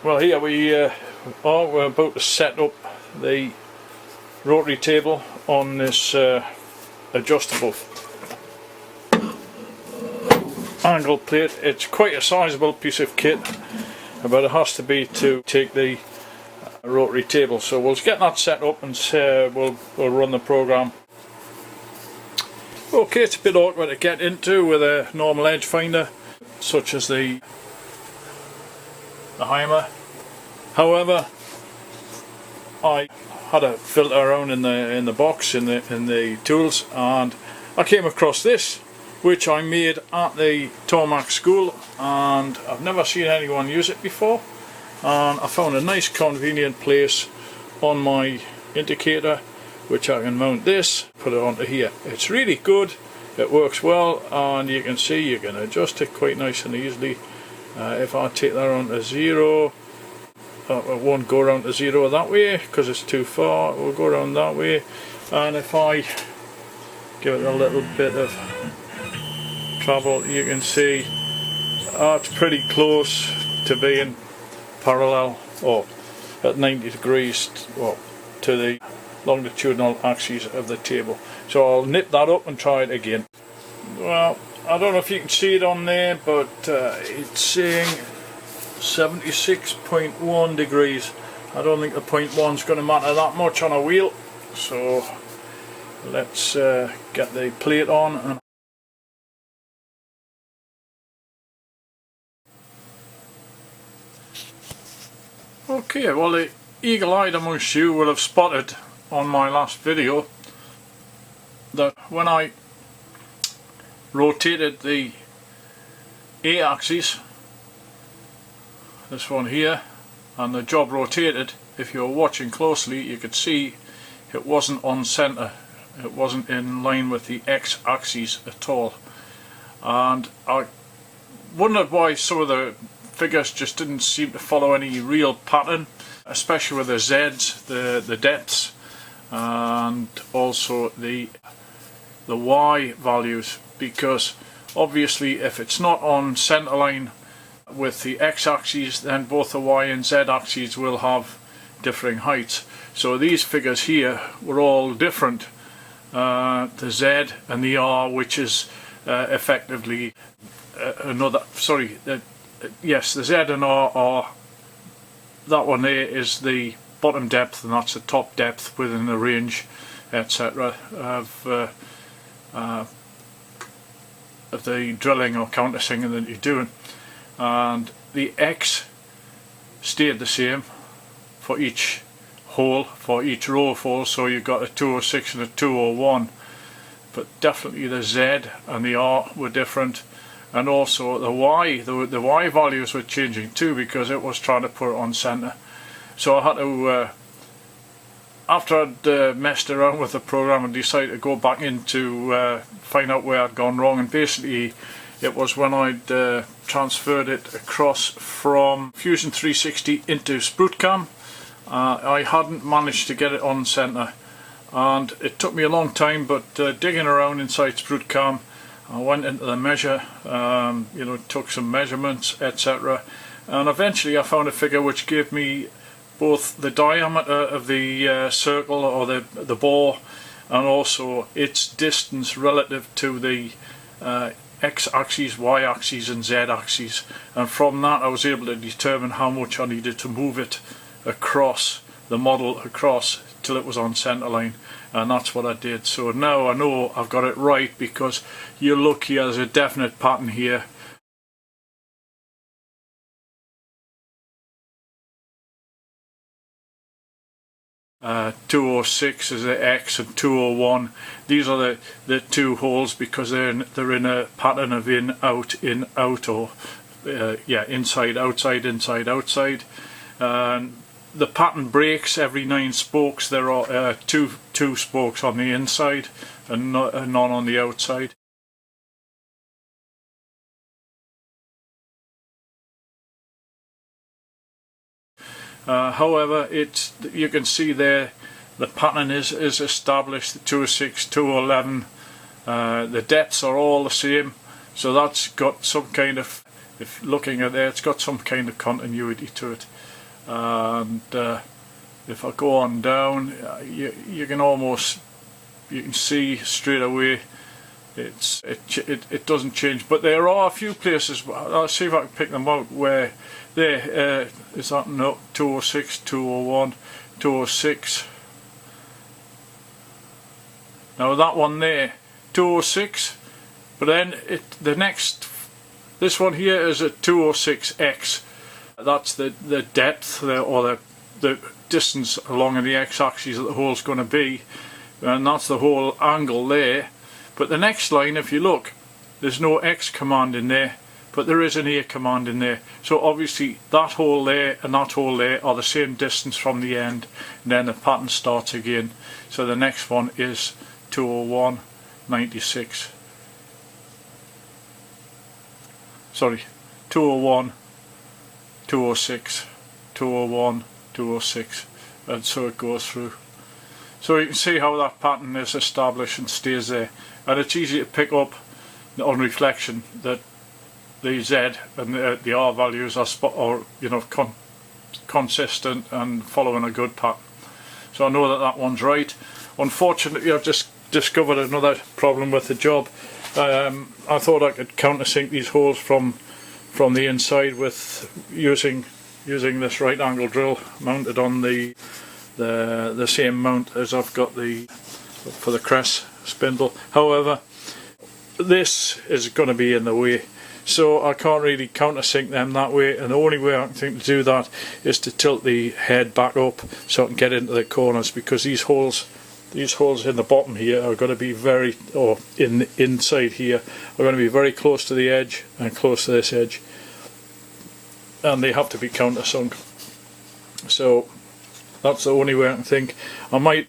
Well, here we're about to set up the rotary table on this adjustable angle plate. It's quite a sizable piece of kit, but it has to be to take the rotary table. So we'll get that set up and we'll run the program. Okay, it's a bit awkward to get into with a normal edge finder such as the Heimer. However, I had a filter around in the box in the tools, and I came across this, which I made at the Tormach School, and I've never seen anyone use it before, and I found a nice convenient place on my indicator which I can mount this, put it onto here. It's really good, it works well, and you can see you can adjust it quite nice and easily. If I take that on to 0, it won't go around to 0 that way because it's too far. It will go around that way, and if I give it a little bit of travel, you can see it's pretty close to being parallel or at 90 degrees to the longitudinal axis of the table. So I'll nip that up and try it again. Well, I don't know if you can see it on there, but it's saying 76.1 degrees. I don't think the 0.1 is going to matter that much on a wheel, so let's get the plate on. Okay, well, the eagle-eyed amongst you will have spotted on my last video that when I rotated the A axis, this one here, and the job rotated, if you were watching closely you could see it wasn't on centre, it wasn't in line with the X axis at all, and I wondered why some of the figures just didn't seem to follow any real pattern, especially with the Z's, the depths, and also the Y values, because obviously if it's not on centre line with the X axis, then both the Y and Z axes will have differing heights. So these figures here were all different. The Z and the R, which is effectively yes, the Z and R are, that one there is the bottom depth and that's the top depth within the range, etc. of the drilling or countersinking that you're doing. And the X stayed the same for each hole, for each row of holes, so you've got a 206 and a 201, but definitely the Z and the R were different, and also the Y, the Y values were changing too because it was trying to put it on centre. So I had to, after I'd messed around with the program and decided to go back in to find out where I'd gone wrong, and basically it was when I'd transferred it across from Fusion 360 into SprutCam. I hadn't managed to get it on centre, and it took me a long time, but digging around inside SprutCam, I went into the measure, took some measurements, etc., and eventually I found a figure which gave me both the diameter of the circle or the bore, and also its distance relative to the X-axis, Y-axis and Z-axis, and from that I was able to determine how much I needed to move it across, the model across, till it was on centre line, and that's what I did. So now I know I've got it right, because you look here, there's a definite pattern here. Uh, 206 is the X and 201. These are the two holes because they're in a pattern of in out, or inside outside, inside outside. The pattern breaks every 9 spokes. There are two spokes on the inside and none on the outside. However, you can see there the pattern is established, the 206, 211, the depths are all the same, so that's got some kind of if looking at there, it's got some kind of continuity to it. And if I go on down, you can see straight away it doesn't change. But there are a few places, I'll see if I can pick them out, where there is that, no, 206, 201, 206. Now that one there, 206, but then this one here is a 206x. That's the depth or the distance along the x-axis that the hole's going to be, and that's the whole angle there. But the next line, if you look, there's no x command in there, but there is an A command in there. So obviously that hole there and that hole there are the same distance from the end, and then the pattern starts again. So the next one is 201, 96. Sorry, 201, 206, 201, 206, and so it goes through. So you can see how that pattern is established and stays there, and it's easy to pick up on reflection that the Z and the R values are consistent and following a good pattern. So I know that one's right. Unfortunately, I've just discovered another problem with the job. I thought I could countersink these holes from the inside with using this right angle drill mounted on the same mount as I've got for the crest spindle. However, this is going to be in the way, so I can't really countersink them that way, and the only way I can think to do that is to tilt the head back up so I can get into the corners, because these holes in the bottom here are going to be inside here are going to be very close to the edge and close to this edge, and they have to be countersunk. So that's the only way I can think. I might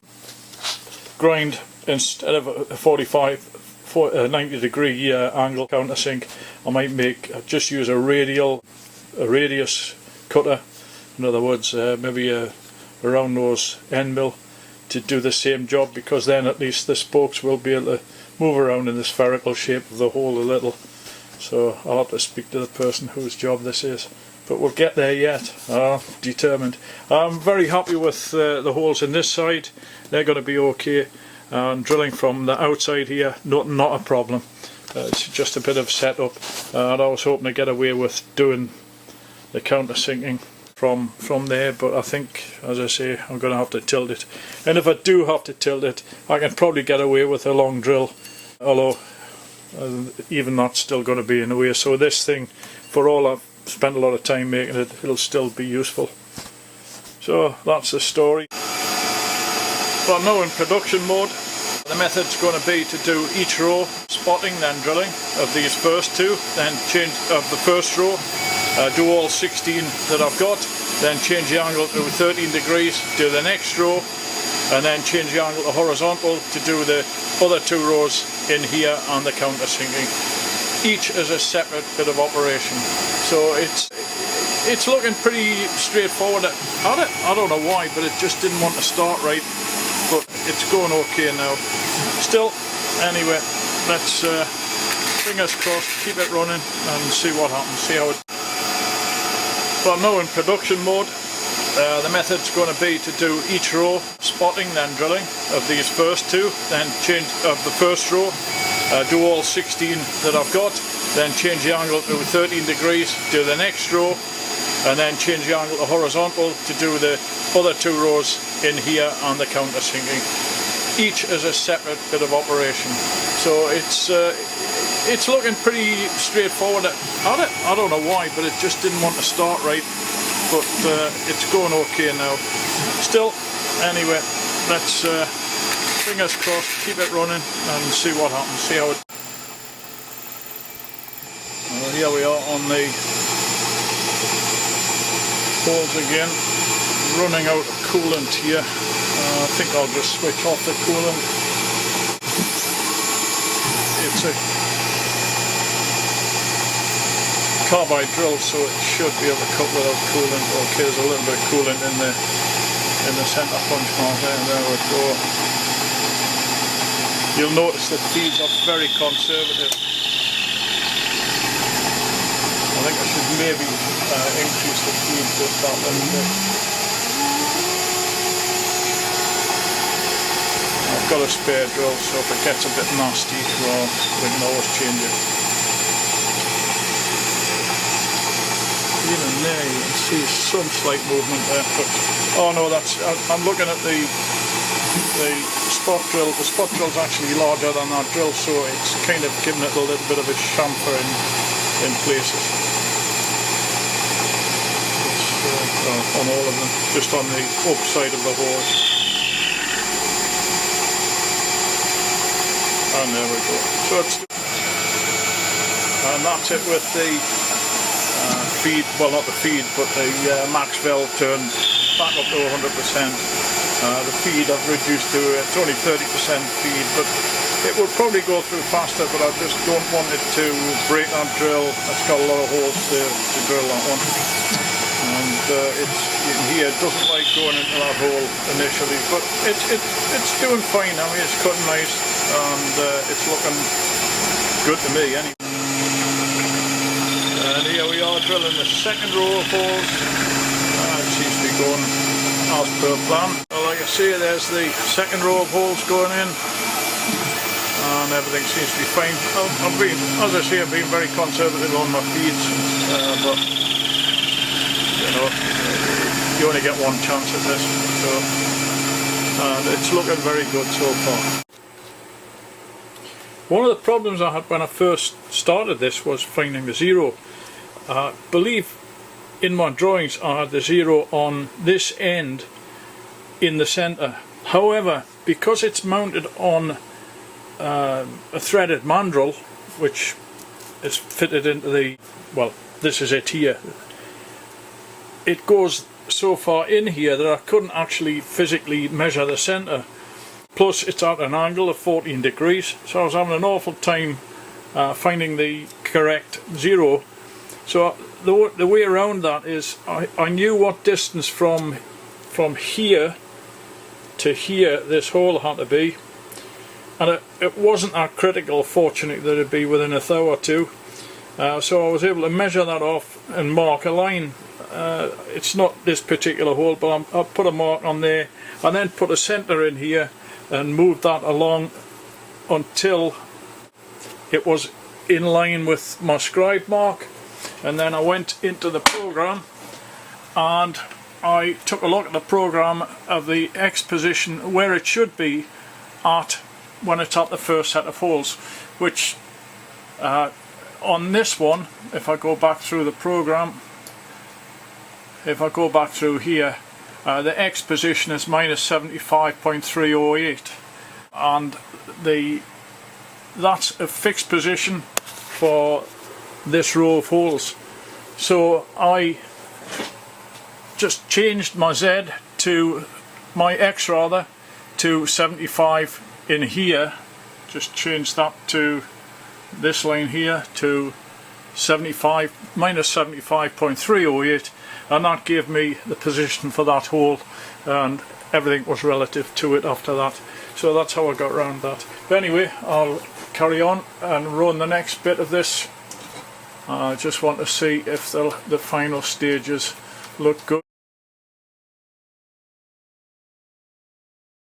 grind, instead of a 90 degree angle countersink, I might just use a radius cutter. In other words, maybe a round nose end mill to do the same job, because then at least the spokes will be able to move around in the spherical shape of the hole a little. So I'll have to speak to the person whose job this is, but we'll get there yet. Determined. I'm very happy with the holes in this side. They're going to be okay, and drilling from the outside here, not a problem. It's just a bit of setup, and I was hoping to get away with doing the countersinking from there, but I think, as I say, I'm going to have to tilt it. And if I do have to tilt it, I can probably get away with a long drill, although even that's still going to be in the way. So this thing, for all I've spent a lot of time making it, it'll still be useful. So that's the story. But now in production mode, the method's going to be to do each row, spotting, then drilling of these first two, then change of the first row, do all 16 that I've got, then change the angle to 13 degrees, do the next row, and then change the angle to horizontal to do the other two rows in here and the countersinking. Each is a separate bit of operation. So it's looking pretty straightforward at it. I don't know why, but it just didn't want to start right, but it's going okay now. Still, anyway, let's fingers crossed, keep it running and see what happens, see how it. So I'm now in production mode. The method's going to be to do each row, spotting, then drilling of these first two, then change of the first row, do all 16 that I've got, then change the angle to 13 degrees, do the next row, and then change the angle to horizontal to do the other two rows in here and the countersinking. Each is a separate bit of operation. So it's looking pretty straightforward at it. I don't know why, but it just didn't want to start right, but it's going okay now. Still, anyway, let's fingers crossed, keep it running and see what happens, see how it. Well, here we are on the holes again, running out of coolant here. I think I'll just switch off the coolant. It's a carbide drill, so it should be able to cut without coolant. Okay, there's a little bit of coolant in the centre punch mark there, and there we go. You'll notice that these are very conservative. I think I should maybe increase the feed just that little bit. I've got a spare drill, so if it gets a bit nasty, well, we can always change it. Even there you can see some slight movement there, but oh no, I'm looking at the spot drill. The spot drill's actually larger than that drill, so it's kind of giving it a little bit of a chamfer in places. On all of them, just on the upside of the hole. And there we go. So and that's it with the feed, well not the feed, but the max valve turned back up to 100%. The feed I've reduced to, it's only 30% feed, but it would probably go through faster, but I just don't want it to break that drill. It's got a lot of holes to drill that one. And you can hear it doesn't like going into that hole initially, but it's doing fine. I mean, it's cutting nice, and it's looking good to me anyway. And here we are drilling the second row of holes. It seems to be going as per plan. Well, like I say, there's the second row of holes going in, and everything seems to be fine. I've been, as I say, I've been very conservative on my feeds, but you know, you only get one chance at this, so, and it's looking very good so far. One of the problems I had when I first started this was finding the zero. I believe in my drawings I had the zero on this end in the centre. However, because it's mounted on a threaded mandrel, which is fitted into the, well, this is it here, it goes so far in here that I couldn't actually physically measure the centre. Plus it's at an angle of 14 degrees, so I was having an awful time finding the correct zero. So the way around that is I knew what distance from here to here this hole had to be, and it wasn't that critical, fortunately, that it'd be within a thou or two. So I was able to measure that off and mark a line. It's not this particular hole, but I'll put a mark on there, and then put a centre in here and moved that along until it was in line with my scribe mark. And then I went into the program and I took a look at the program of the X position where it should be at when it's at the first set of holes, which on this one, if I go back through the program, if I go back through here, the X position is minus 75.308, and that's a fixed position for this row of holes. So I just changed my Z to my X rather to 75 in here, just changed that to this line here to 75 minus 75.308, and that gave me the position for that hole, and everything was relative to it after that. So that's how I got around that. But anyway, I'll carry on and run the next bit of this. I just want to see if the final stages look good.